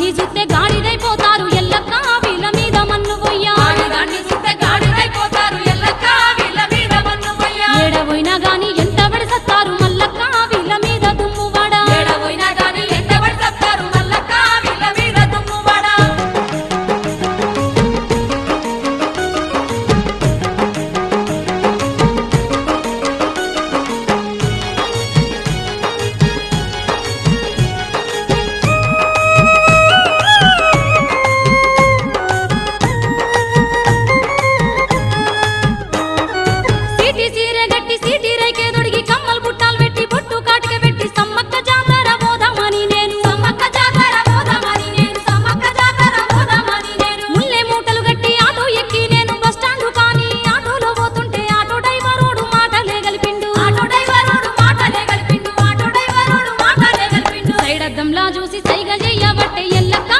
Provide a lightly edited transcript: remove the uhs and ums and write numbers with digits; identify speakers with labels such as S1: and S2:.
S1: ఆడిదాన్ని చూస్తే గాడిదైపోతారు ఎల్లక్క వీళ్ళ మీద మన్ను పోయ్యా
S2: ఆడిదాన్ని చూస్తే గాడిదైపోతారు ఎల్లక్క వీళ్ళ మీద మన్ను పోయ్యా
S1: ఏడవైనా గాని ఎంత పడిసత్తారు మల్లక్క వీళ్ళ మీద దుమ్మువాడా
S2: ఏడవైనా గాని ఎంత పడిసత్తారు మల్లక్క వీళ్ళ మీద దుమ్మువాడా
S1: సీటి సీరె గట్టి సీటి రైకే దొడిగి కమ్మలు బుట్టాలు పెట్టి బొట్టు కాటిక పెట్టి సమ్మక్క జాతర పోదామని నేను
S2: సమ్మక్క జాతర పోదామని నేను సమ్మక్క జాతర పోదామని నేను
S1: ముల్లె మూటలు గట్టి ఆటో ఎక్కి నేను బస్ స్టాండ్ కానీ ఆటోలో పోతుంటే ఆటో డ్రైవరోడు మాటలే గలిపిండు
S2: ఆటో డ్రైవరోడు మాటలే కలిపిండు ఆటో డ్రైవరోడు మాటలే కలిపిండు
S1: సైడ్ అద్దంలా చూసి సైగ చెయ్యబట్టే ఎల్లక్క